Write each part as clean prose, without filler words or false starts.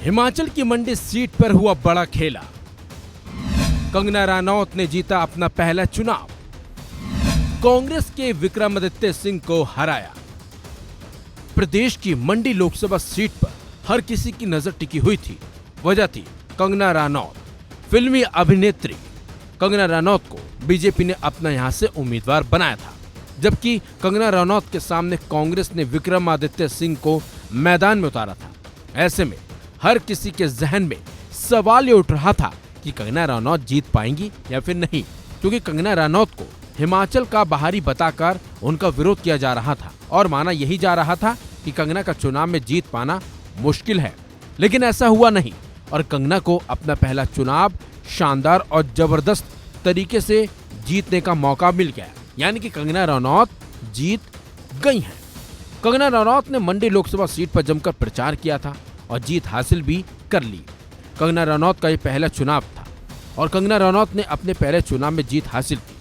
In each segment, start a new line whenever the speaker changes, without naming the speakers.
हिमाचल की मंडी सीट पर हुआ बड़ा खेला। कंगना रनौत ने जीता अपना पहला चुनाव, कांग्रेस के विक्रमादित्य सिंह को हराया। प्रदेश की मंडी लोकसभा सीट पर हर किसी की नजर टिकी हुई थी। वजह थी कंगना रनौत। फिल्मी अभिनेत्री कंगना रनौत को बीजेपी ने अपना यहां से उम्मीदवार बनाया था, जबकि कंगना रनौत के सामने कांग्रेस ने विक्रमादित्य सिंह को मैदान में उतारा था। ऐसे में हर किसी के जहन में सवाल ये उठ रहा था कि कंगना रनौत जीत पाएंगी या फिर नहीं, क्योंकि कंगना रनौत को हिमाचल का बाहरी बताकर उनका विरोध किया जा रहा था और माना यही जा रहा था कि कंगना का चुनाव में जीत पाना मुश्किल है। लेकिन ऐसा हुआ नहीं और कंगना को अपना पहला चुनाव शानदार और जबरदस्त तरीके से जीतने का मौका मिल गया, यानी कि कंगना रनौत जीत गई हैं। कंगना रनौत ने मंडी लोकसभा सीट पर जमकर प्रचार किया था और जीत हासिल भी कर ली। कंगना रनौत का यह पहला चुनाव था और कंगना रनौत ने अपने पहले चुनाव में जीत हासिल की।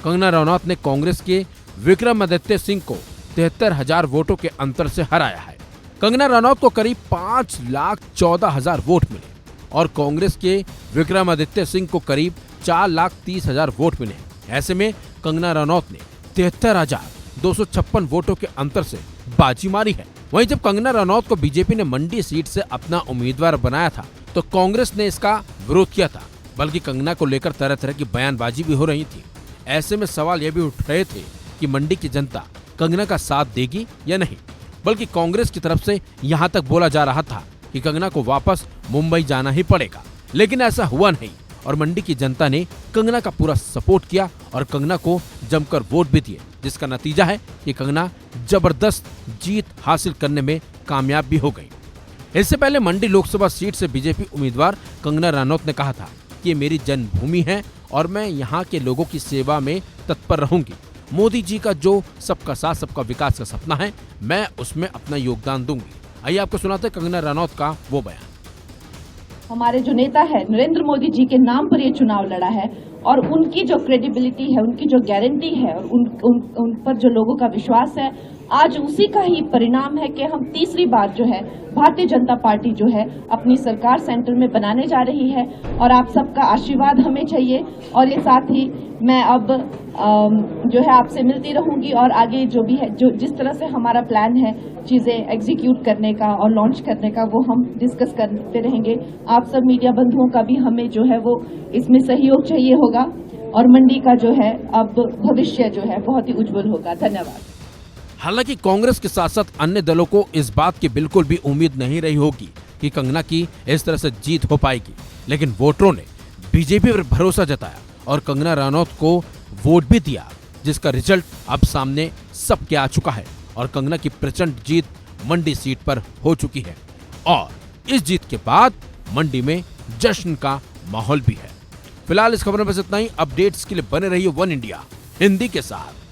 कंगना रनौत ने कांग्रेस के विक्रमादित्य सिंह को 73,000 वोटों के अंतर से हराया है। कंगना रनौत को करीब 5,14,000 वोट मिले और कांग्रेस के विक्रमादित्य सिंह को करीब 4,30,000 वोट मिले। ऐसे में कंगना रनौत ने 73,256 वोटों के अंतर से बाजी मारी है। वहीं जब कंगना रनौत को बीजेपी ने मंडी सीट से अपना उम्मीदवार बनाया था तो कांग्रेस ने इसका विरोध किया था, बल्कि कंगना को लेकर तरह तरह की बयानबाजी भी हो रही थी। ऐसे में सवाल यह भी उठ रहे थे कि मंडी की जनता कंगना का साथ देगी या नहीं, बल्कि कांग्रेस की तरफ से यहां तक बोला जा रहा था कि कंगना को वापस मुंबई जाना ही पड़ेगा। लेकिन ऐसा हुआ नहीं और मंडी की जनता ने कंगना का पूरा सपोर्ट किया और कंगना को जमकर वोट भी दिए, जिसका नतीजा है कि कंगना जबरदस्त जीत हासिल करने में कामयाब भी हो गई। इससे पहले मंडी लोकसभा सीट से बीजेपी उम्मीदवार कंगना रनौत ने कहा था कि ये मेरी जन्मभूमि है और मैं यहाँ के लोगों की सेवा में तत्पर रहूंगी। मोदी जी का जो सबका साथ सबका विकास का सपना है, मैं उसमें अपना योगदान दूंगी। आइए आपको सुनाते हैं कंगना रनौत का वो बयान।
हमारे जो नेता है नरेंद्र मोदी जी के नाम पर ये चुनाव लड़ा है और उनकी जो क्रेडिबिलिटी है, उनकी जो गारंटी है और उन पर जो लोगों का विश्वास है, आज उसी का ही परिणाम है कि हम तीसरी बार जो है भारतीय जनता पार्टी जो है अपनी सरकार सेंटर में बनाने जा रही है और आप सबका आशीर्वाद हमें चाहिए। और ये साथ ही मैं अब जो है आपसे मिलती रहूंगी और आगे जो भी है, जो जिस तरह से हमारा प्लान है चीजें एग्जीक्यूट करने का और लॉन्च करने का, वो हम डिस्कस करते रहेंगे। आप सब मीडिया बंधुओं का भी हमें जो है वो इसमें सहयोग चाहिए होगा और मंडी का जो है अब भविष्य जो है बहुत ही उज्जवल होगा। धन्यवाद।
हालांकि कांग्रेस के साथ साथ अन्य दलों को इस बात की बिल्कुल भी उम्मीद नहीं रही होगी कि कंगना की इस तरह से जीत हो पाएगी, लेकिन वोटरों ने बीजेपी पर भरोसा जताया और कंगना रनौत को वोट भी दिया, जिसका रिजल्ट अब सामने सबके आ चुका है और कंगना की प्रचंड जीत मंडी सीट पर हो चुकी है और इस जीत के बाद मंडी में जश्न का माहौल भी है। फिलहाल इस खबर में बस इतना ही। अपडेट्स के लिए बने रहिए वन इंडिया हिंदी के साथ।